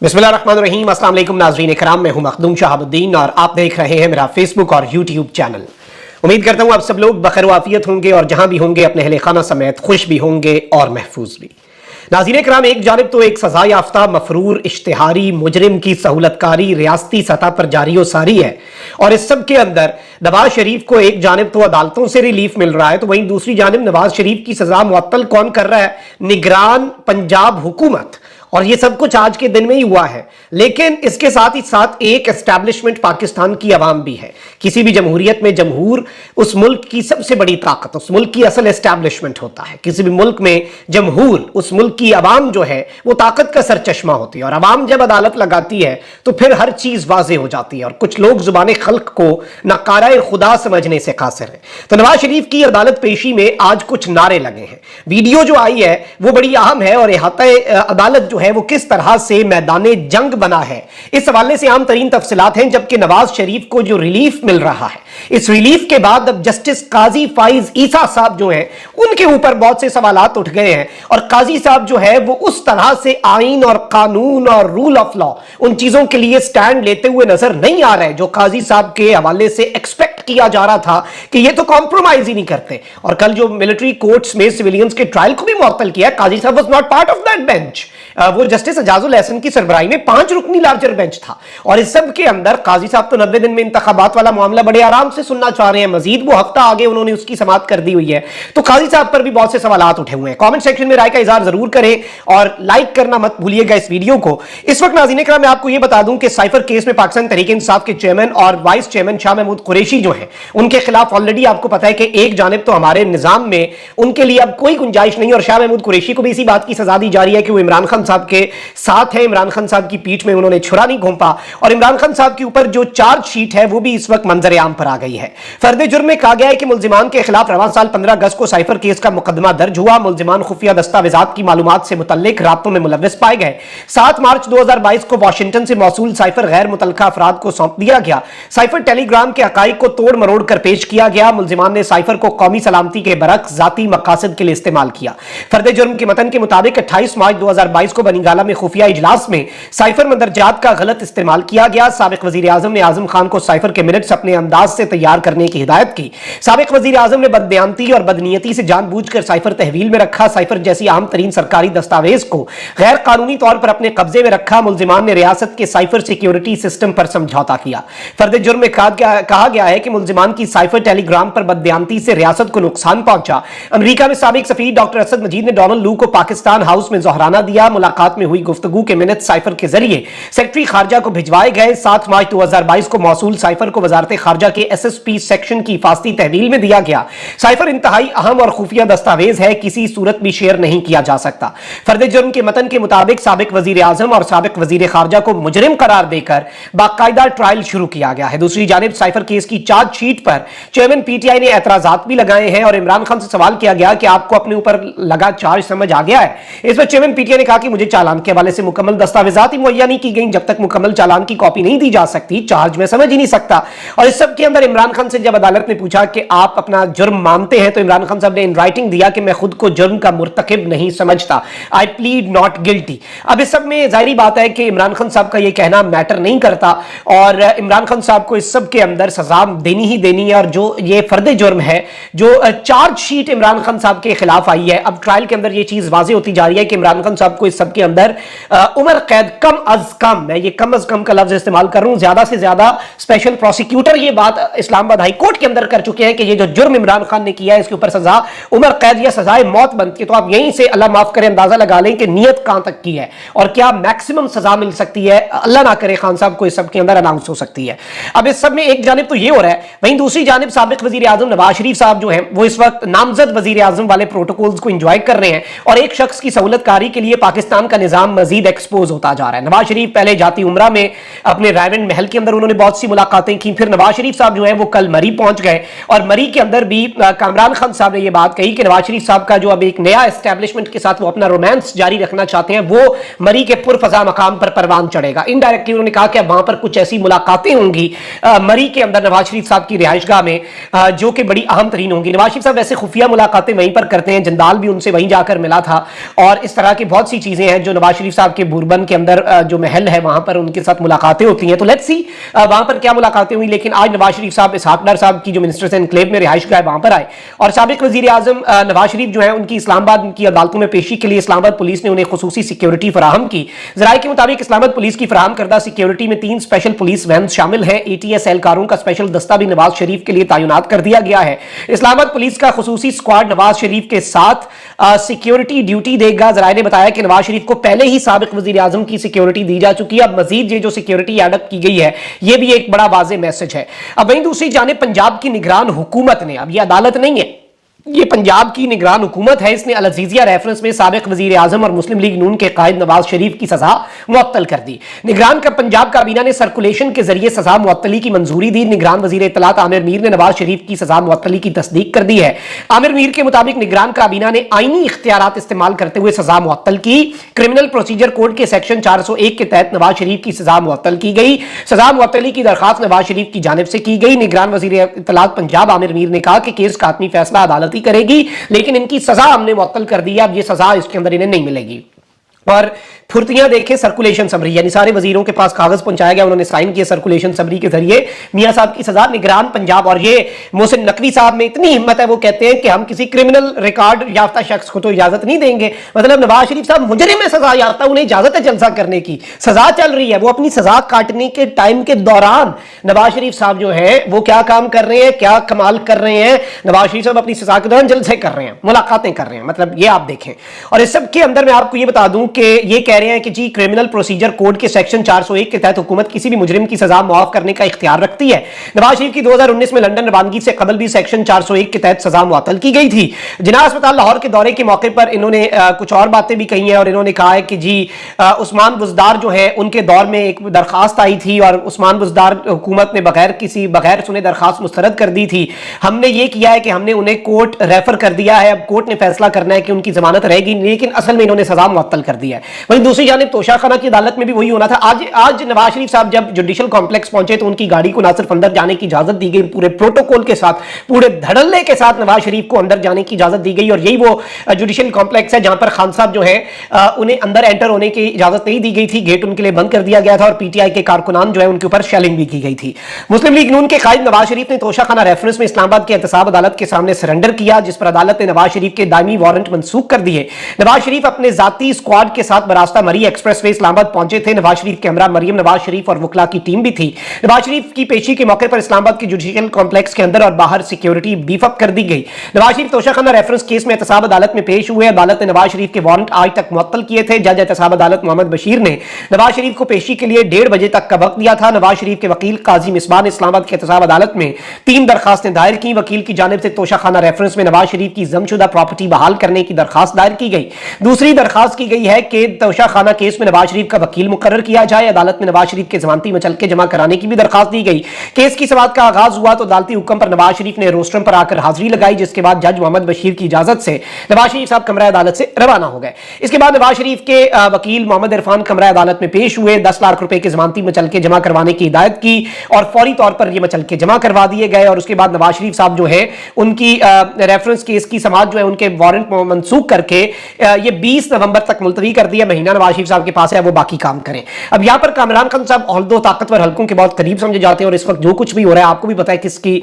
बिस्मिल्लाहिर्रहमानिर्रहीम। अस्सलाम वालेकुम नाज़रीन इकराम, मैं हूं मखदूम शहाबुद्दीन और आप देख रहे हैं मेरा फेसबुक और यूट्यूब चैनल। उम्मीद करता हूं आप सब लोग बखैर वाफियत होंगे और जहां भी होंगे अपने अहले खाना समेत खुश भी होंगे और महफूज भी। नाज़रीन इकराम, एक जानिब तो एक सजा याफ्ता मफरूर इश्तिहारी मुजरिम की सहूलतकारी रियासती सतह पर जारी व सारी है और इस सब के अंदर नवाज शरीफ को एक जानिब तो अदालतों से रिलीफ मिल रहा है, तो वहीं दूसरी जानिब नवाज शरीफ की सजा मुअत्तल कौन कर रहा है? निगरान पंजाब हुकूमत। और ये सब कुछ आज के दिन में ही हुआ है। लेकिन इसके साथ ही साथ एक एस्टैब्लिशमेंट पाकिस्तान की आवाम भी है। किसी भी जमहूरियत में जमहूर उस मुल्क की सबसे बड़ी ताकत, उस मुल्क की असल एस्टैब्लिशमेंट होता है। किसी भी मुल्क में जमहूर, उस मुल्क की आवाम जो है वो ताकत का सरचश्मा होती है और आवाम जब अदालत लगाती है तो फिर हर चीज वाजे हो जाती है और कुछ लोग जुबान खल्क को नकाराए खुदा समझने से कासिर है। तो नवाज शरीफ की अदालत पेशी में आज कुछ नारे लगे हैं। वीडियो जो आई है वो बड़ी अहम है और अहाता अदालत जो है वो किस तरह से मैदाने जंग बना है, इस हवाले से आम तरीन तफसीलात हैं। जबकि नवाज शरीफ को जो रिलीफ मिल रहा है, इस रिलीफ के बाद अब जस्टिस काजी फाइज ईसा साहब जो हैं उनके ऊपर बहुत से सवालात उठ गए हैं और काजी साहब जो है वो उस तरह से आइन और कानून और रूल ऑफ लॉ उन चीजों के लिए स्टैंड लेते हुए नजर नहीं आ रहे जो काजी साहब के हवाले से एक्सपेक्ट किया जा रहा था कि ये तो कॉम्प्रोमाइज ही नहीं करते। और कल जो मिलिट्री कोर्ट्स में सिविलियंस के ट्रायल को भी मुअत्तल किया, काजी साहब was not part of that bench. वो जस्टिस एजाजुल एहसन की सरबराही में 5 रुकनी लार्जर बेंच था और इस सब के अंदर काजी साहब तो 90 दिन में इंतखाबात वाला मामला बड़े आराम से सुनना चाह रहे हैं। मजीद वो हफ्ता आगे उन्होंने उसकी समाअत कर दी हुई है। तो काजी साहब पर भी बहुत से सवालात उठे हुए हैं। कमेंट सेक्शन में राय का इजहार जरूर करें और लाइक करना मत भूलिएगा इस वीडियो को। इस वक्त नाज़रीन इकराम मैं आपको यह बता दूं कि साइफर केस में पाकिस्तान तहरीक इंसाफ के चेयरमैन और वाइस चेयरमैन शाह महमूद कुरैशी जो है उनके खिलाफ ऑलरेडी आपको पता है कि एक जानिब तो हमारे निजाम में उनके लिए अब कोई गुंजाइश नहीं और शाह महमूद कुरैशी को भी इसी बात की सजा दी जा रही है कि वो इमरान खान साहब के साथ है। इमरान खान साहब की पीठ में उन्होंने छुरा नहीं घोंपा और इमरान खान साहब के ऊपर जो चार्जशीट है वो भी इस वक्त मंजर आम पर आ गई है। फर्द जुर्म में कहा गया है कि मुल्जिमान के खिलाफ रवां साल 15 अगस्त को साइफर केस का मुकदमा दर्ज हुआ। मुल्जिमान खुफिया दस्तावेजात की मालूमात से मुतल्लिक राब्तों में मुलव्वस पाए गए। 7 मार्च 2022 को वाशिंगटन से मौसूल साइफर गैर मुतल्लका अफराद को सौंप दिया गया। साइफर टेलीग्राम के हकाइक को तोड़ मरोड़ कर पेश किया गया। मुल्जिमान ने साइफर को कौमी सलामती के बरक्स जाती मकासद के लिए इस्तेमाल किया। फर्द जुर्म के मतन के मुताबिक 28 मार्च 2022 को बनीगाला में खुफिया इजलास में साइफर मंदरजात का गलत इस्तेमाल किया गया। साबिक वजीर आजम ने आजम खान को साइफर के मिनट्स अपने अंदाज से तैयार करने की हिदायत की। साबिक वजीर आजम ने बदबयानती और बदनीयती से जानबूझकर साइफर तहवील में रखा। साइफर जैसी अहम तरीन सरकारी दस्तावेज को गैर कानूनी तौर पर अपने कब्जे में रखा। मुल्जिमान ने रियासत के साइफर सिक्योरिटी सिस्टम पर समझौता किया। फर्द जुर्म में कहा गया है कि मुल्जिमान की साइफर टेलीग्राम पर बदबयानती से रियासत को नुकसान पहुंचा। अमेरिका में साबिक सफीर डॉक्टर असद मजीद ने डोनाल्ड लू को पाकिस्तान हाउस में जोहराना दिया। मुलाकात में हुई गुफ्तगू के मिनट साइफर के जरिए सेक्रेटरी खारजा को भिजवाए गए। 7 मार्च 2022 को मौसूल साइफर को वजारत खारजा के एसएसपी सेक्शन की हिफाजती तहवील में दिया गया। साइफर इंतहाई अहम और खुफिया दस्तावेज है, किसी सूरत भी शेयर नहीं किया जा सकता। फर्द जुर्म के मतन के मुताबिक साबिक वजीर आजम और साबिक वजीर खारजा को मुजरिम करार देकर बाकायदा ट्रायल शुरू किया गया है। दूसरी जानिब साइफर केस की चार्जशीट पर चेयरमैन पीटीआई ने एतराजात भी लगाए हैं और इमरान खान से सवाल किया गया कि आपको अपने ऊपर लगा चार्ज समझ आ गया है। इस पर चेयरमैन पीटीआई ने कहा कि मुझे चालान के हवाले से मुकम्मल दस्तावेजात ही मुहैया नहीं की गई। जब तक मुकम्मल चालान की कॉपी नहीं दी जा सकती चार्ज में समझ ही नहीं सकता। और इस सब के अंदर इमरान खान से जब अदालत ने पूछा कि आप अपना जुर्म मानते हैं तो इमरान खान साहब ने इन राइटिंग दिया कि मैं खुद को जुर्म का मुर्तकिब नहीं समझता, आई प्लीड नॉट गिल्टी। अब इस सब में जाहिर बात है कि इमरान खान साहब का यह कहना मैटर नहीं करता और इमरान खान साहब को इस सब के अंदर सजा देनी ही देनी है। और जो ये फर्द जुर्म है, जो चार्जशीट इमरान खान साहब के खिलाफ आई है, अब ट्रायल के अंदर यह चीज वाज़ेह होती जा रही है कि इमरान खान साहब को इस सब के अंदर उम्र कैद कम अज कम, मैं ये कम अज कम का लफ्ज इस्तेमाल कर रहा हूं, ज्यादा से ज्यादा स्पेशल प्रोसिक्यूटर ये बात इस्लामाबाद हाई कोर्ट के अंदर कर चुके हैं कि ये जो जुर्म इमरान खान ने किया है इसके ऊपर सजा उम्र कैद या सजाए मौत बनती है। तो आप यहीं से अल्लाह माफ करे अंदाजा लगा लें कि नियत कहां तक की है और क्या मैक्सिमम सजा मिल सकती है। अल्लाह ना करे खान साहब को इस सब के अंदर अनाउंस हो सकती है। अब इस सब में एक जानिब तो ये हो रहा है, वहीं दूसरी जानिब साबिक वजीर आजम नवाज शरीफ साहब जो है वो इस वक्त नामजद वजीर आजम वाले प्रोटोकॉल्स को एंजॉय कर रहे हैं और एक शख्स की सहूलतकारी के लिए पाकिस्तान का निजाम मजीद एक्सपोज होता जा रहा है। नवाज शरीफ पहले जाती उमरा में अपने रायवेंड महल के अंदर उन्होंने बहुत सी मुलाकातें की, फिर नवाज शरीफ साहब जो है वो कल मरी पहुंच गए और मरी के अंदर भी कामरान खान साहब ने यह बात कही कि नवाज शरीफ साहब का जो अब एक नया एस्टैब्लिशमेंट के साथ वो अपना रोमांस जारी रखना चाहते हैं वो मरी के पुरफजा मकाम पर परवान चढ़ेगा। इनडायरेक्टली उन्होंने कहा कि अब वहां पर कुछ ऐसी मुलाकातें होंगी मरी के अंदर नवाज शरीफ साहब की रिहाइशगाह में जो कि बड़ी अहम तरीन होंगी। नवाज शरीफ साहब वैसे खुफिया मुलाकातें वहीं पर करते हैं, जंदाल भी उनसे वहीं जाकर मिला था और इस तरह की बहुत सी चीजें चीजें हैं जो नवाज शरीफ साहब के बुरबन के अंदर जो महल है वहां पर उनके साथ मुलाकातें होती हैं, तो लेट्स सी वहां पर क्या मुलाकातें हुई। लेकिन आज नवाज शरीफ साहब इसहाक डार साहब की जो मिनिस्टर्स एनक्लेव में रिहाइश गाह वहां पर आए और साबिक वजीर आजम नवाज शरीफ जो है उनकी इस्लामाबाद की अदालतों में पेशी के लिए इस्लामाबाद पुलिस ने उन्हें खुसूसी सिक्योरिटी फराहम की। जराये के मुताबिक इस्लामाबाद पुलिस की फराहम करदा सिक्योरिटी में 3 स्पेशल पुलिस वैन शामिल है। ATS एहलकारों का स्पेशल दस्ता भी नवाज शरीफ के लिए तैनात कर दिया गया है। इस्लामाबाद पुलिस का खुसूसी स्क्वाड नवाज शरीफ के साथ सिक्योरिटी ड्यूटी देगा। जराये ने बताया कि नवाज शरीफ को पहले ही साबिक वजीर आजम की सिक्योरिटी दी जा चुकी है। अब मजीद ये जो सिक्योरिटी एडअप की गई है ये भी एक बड़ा वाज़ेह मैसेज है। अब वहीं दूसरी जानिब पंजाब की निगरान हुकूमत ने, अब ये अदालत नहीं है, ये पंजाब की निगरान हुकूमत है, इसने अल अज़ीज़िया रेफरेंस में साबिक वज़ीर आज़म और मुस्लिम लीग नून के कायद नवाज शरीफ की सजा मुअत्तल कर दी। निगरान का पंजाब काबीना ने सर्कुलेशन के जरिए सजा मुअत्तली की मंजूरी दी। निगरान वज़ीर इत्तलात आमिर मीर ने नवाज शरीफ की सजा मुअत्तली की तस्दीक कर दी है। आमिर मीर के मुताबिक निगरान काबीना ने आईनी इख्तियारात इस्तेमाल करते हुए सजा मुअत्तल की। क्रिमिनल प्रोसीजर कोड के सेक्शन 401 के तहत नवाज शरीफ की सजा मुअत्तल की गई। सजा मुअत्तली की दरखास्त नवाज शरीफ की जानिब से की गई। निगरान वज़ीर इत्तलात पंजाब आमिर मीर ने कहा कि केस का आत्मी फैसला अदालत ही करेगी, लेकिन इनकी सजा हमने मुअत्तल कर दी है, अब ये सजा इसके अंदर इन्हें नहीं मिलेगी। और फुर्तियां देखें सर्कुलेशन समरी, यानी सारे वजीरों के पास कागज पहुंचाया गया, उन्होंने साइन किए सर्कुलेशन समरी के जरिए मियां साहब की सजा। निगरान पंजाब और ये मोहसिन नकवी साहब में इतनी हिम्मत है, वो कहते हैं कि हम किसी क्रिमिनल रिकॉर्ड याफ्ता शख्स को तो इजाजत नहीं देंगे। मतलब नवाज शरीफ साहब मुजरिम में सजा याफ्ता, उन्हें इजाजत है जलसा करने की, सजा चल रही है, वो अपनी सजा काटने के टाइम के दौरान नवाज शरीफ साहब जो है वो क्या काम कर रहे हैं, क्या कमाल कर रहे हैं। नवाज शरीफ साहब अपनी सजा के दौरान जलसे कर रहे हैं, मुलाकातें कर रहे हैं, मतलब ये आप देखें। और इस सब के अंदर मैं आपको ये बता दूं कि ये कह रहे हैं कि जी क्रिमिनल प्रोसीजर कोड के सेक्शन 401 के तहत हुकूमत किसी भी मुजरिम की सजा मुआफ करने का इख्तियार रखती है। नवाज शरीफ की 2019 में लंदन रवानगी से कबल भी सेक्शन 401 के तहत सजा मुअत्तल की गई थी। जिनाह अस्पताल लाहौर के दौरे के मौके पर इन्होंने कुछ और बातें भी कही हैं और इन्होंने कहा है कि जी उस्मान बुज़दार जो है उनके दौर में एक दरखास्त आई थी और उस्मान बुज़दार हुकूमत ने बगैर सुने दरखास्त मुस्तरद कर दी थी। हमने ये किया है कि हमने उन्हें कोर्ट रेफर कर दिया है, अब कोर्ट ने फैसला करना है कि उनकी जमानत रहेगी, लेकिन असल में इन्होंने सजा मुअत्तल कर दिया है। वहीं दूसरी जानिब तोशाखाना की अदालत में भी वही होना था। आज नवाज शरीफ साहब जब जुडिशल कॉम्प्लेक्स पहुंचे तो उनकी गाड़ी को ना सिर्फ अंदर जाने की इजाजत दी गई, पूरे प्रोटोकॉल के साथ, पूरे धड़ल्ले के साथ नवाज शरीफ को अंदर जाने की इजाजत दी गई। और यही वो जुडिशल कॉम्प्लेक्स है जहां पर खान साहब जो है उन्हें अंदर एंटर होने की इजाजत नहीं दी गई थी, गेट उनके लिए बंद कर दिया गया था और PTI के कारकुनान जो है उनके ऊपर शेलिंग भी की गई थी। मुस्लिम लीग नून के कायद नवाज शरीफ ने तोशाखाना रेफरेंस में इस्लामाबाद के एहतसाब अदालत के सामने सरेंडर किया, जिस पर अदालत ने नवाज शरीफ के दायमी वारंट मनसूख कर दिए। नवाज शरीफ अपने जाती स्क्वाड के साथ बरास्ता मरी एक्सप्रेसवे इस्लामाबाद पहुंचे थे। नवाज शरीफ के हमरा मरियम नवाज शरीफ और वकला की टीम भी थी। नवाज शरीफ की पेशी के मौके पर इस्लामाबाद के जुडिशियल कॉम्प्लेक्स के अंदर और बाहर सिक्योरिटी बीफ अप कर दी गई। नवाज शरीफ तोशाखाना रेफरेंस केस में एहतसाब अदालत में पेश हुए। अदालत ने नवाज शरीफ के वारंट आज तक मुअत्तल किए थे। जज एहतसाब अदालत मोहम्मद बशीर ने नवाज शरीफ को पेशी के लिए 1:30 बजे तक का वक्त दिया था। नवाज शरीफ के वकील काजी मिसबाह ने इस्लामाबाद के एहतसाब अदालत में 3 दरखास्तें दायर की। वकील की जानिब से तोशाखाना रेफरेंस में नवाज शरीफ की जमशुदा प्रॉपर्टी बहाल करने की दरखास्त दायर की गई। दूसरी दरखास्त की गई है कि तोशाखाना केस में नवाज शरीफ का वकील मुकर्रर किया जाए। अदालत में नवाज शरीफ के जमानती मचलके जमा कराने की भी दरखास्त दी गई। केस की समाअत का आगाज हुआ तो अदालती हुक्म पर नवाज शरीफ ने रोस्ट्रम पर आकर हाजिरी लगाई, जिसके बाद जज मोहम्मद बशीर की इजाजत से नवाज शरीफ साहब कमरा अदालत से रवाना हो गए। इसके बाद नवाज शरीफ के वकील मोहम्मद इरफान कमरा अदालत में पेश हुए। 10 लाख रुपए के जमानती मचलके जमा करवाने की हिदायत की और फौरी तौर पर यह मचलके जमा करवा दिए गए। और उसके बाद नवाज शरीफ साहब जो है उनकी रेफरेंस केस की समाअत जो है उनके वारंट मनसूख करके ये 20 नवंबर तक मुलतवी कर दिया। महीना नवाज शरीफ साहब के पास है, वो बाकी काम करें। अब यहां पर कामरान खान साहब दो ताकतवर हल्कों के बहुत करीब समझे जाते हैं और इस वक्त जो कुछ भी हो रहा है आपको भी पता है किसकी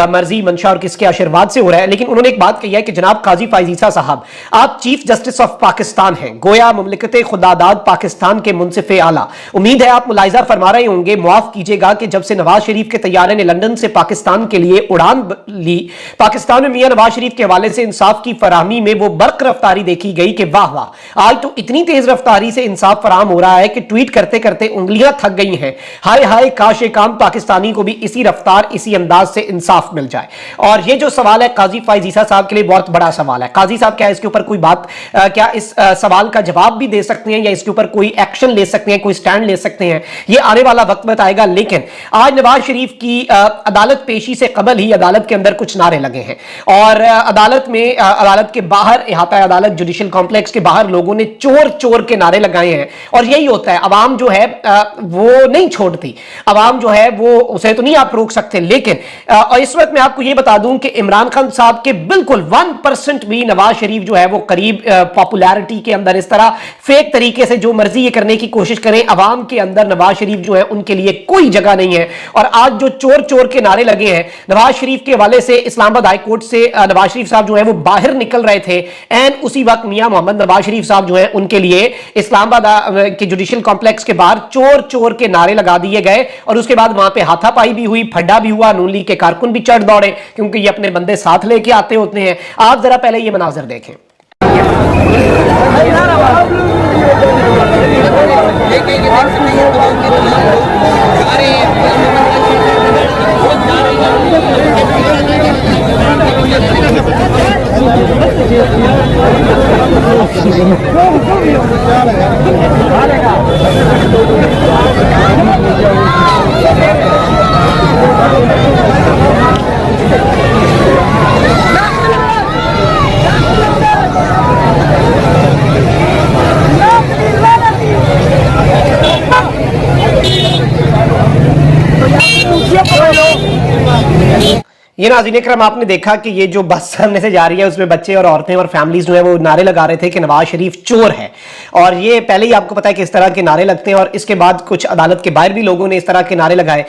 मर्जी मंशा और किसके आशीर्वाद से हो रहा है। लेकिन उन्होंने एक बात कही है कि जनाब काजी फायज ईसा साहब, आप चीफ जस्टिस ऑफ पाकिस्तान हैं, गोया मुमलिकत खुदादाद पाकिस्तान के मुंसिफ आला। उम्मीद है आप मुलाहिजा फरमा रहे होंगे, मुआफ कीजिएगा, कि जब से नवाज शरीफ के तैयारे ने लंदन से पाकिस्तान के लिए उड़ान ली, पाकिस्तान में मियां नवाज शरीफ के हवाले से इंसाफ की फराहमी में वो बर्क रफ्तारी देखी गई कि वाह वाह, आज तो इतनी तेज रफ्तारी से इंसाफ फराहम हो रहा है कि ट्वीट करते करते उंगलियां थक गई हैं। हाय हाय, काश काम पाकिस्तानी को भी इसी रफ्तार इसी अंदाज से इंसाफ मिल जाए। और ये जो सवाल है काजी फायज ईसा साहब के लिए बहुत बड़ा सवाल है। काजी साहब क्या इसके ऊपर कोई बात, क्या इस सवाल का जवाब भी दे सकते हैं या इसके ऊपर कोई एक्शन ले सकते हैं, कोई स्टैंड ले सकते हैं, ये आने वाला वक्त बताएगा। लेकिन आज नवाज शरीफ की अदालत पेशी से कबल ही अदालत के अंदर कुछ नारे लगे हैं और अदालत में, अदालत के बाहर, इहाता अदालत जुडिशियल कॉम्प्लेक्स के बाहर लोगों ने चोर चोर के नारे नारे लगाए हैं। और यही होता है, अवाम जो है वो नहीं छोड़ती, अवाम जो है वो उसे तो नहीं आप रोक सकते। लेकिन और इस वक्त मैं आपको ये बता दूं कि इमरान खान साहब के बिल्कुल 1% भी नवाज शरीफ जो है वो करीब पॉपुलैरिटी के अंदर इस तरह फेक तरीके से जो मर्जी ये करने की कोशिश करें, अवाम के अंदर नवाज शरीफ जो है उनके लिए कोई जगह नहीं है। और आज जो चोर चोर के नारे लगे हैं नवाज शरीफ के हवाले से, इस्लामाबाद हाई कोर्ट से नवाज शरीफ साहब जो है वो बाहर निकल रहे थे, एंड उसी वक्त मियां मोहम्मद नवाज शरीफ साहब जो है उनके लिए इस्लामाबाद के जुडिशियल कॉम्प्लेक्स के बाहर चोर चोर के नारे लगा दिए गए। और उसके बाद वहां पे हाथापाई भी हुई, फड्डा भी हुआ, नून लीग के कारकुन भी चढ़ दौड़े क्योंकि ये अपने बंदे साथ लेके आते होते हैं। आप जरा पहले ये मनाजर देखें। ये नाज़रीन इकराम आपने देखा कि ये जो बस सामने से जा रही है उसमें बच्चे और औरतें और फैमिलीज जो है वो नारे लगा रहे थे कि नवाज शरीफ चोर है। और ये पहले ही आपको पता है कि इस तरह के नारे लगते हैं। और इसके बाद कुछ अदालत के बाहर भी लोगों ने इस तरह के नारे लगाए,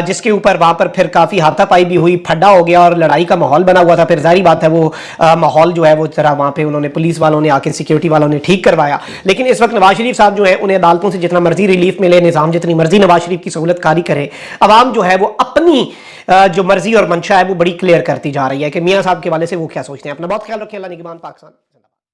जिसके ऊपर वहां पर फिर काफी हाथापाई भी हुई, फड्डा हो गया और लड़ाई का माहौल बना हुआ था। फिर जाहिर बात है वो माहौल जो है वो तरह वहां पर उन्होंने पुलिस वालों ने आके सिक्योरिटी वालों ने ठीक करवाया। लेकिन इस वक्त नवाज शरीफ साहब जो है उन्हें अदालतों से जितना मर्जी रिलीफ मिले, निजाम जितनी मर्जी नवाज शरीफ की सहूलत कारी करे, अवाम जो है वो अपनी जो मर्जी और मंशा है वो बड़ी क्लियर करती जा रही है कि मियां साहब के वाले से वो क्या सोचते हैं। अपना बहुत ख्याल रखिए। अल्लाह निगहबान पाकिस्तान।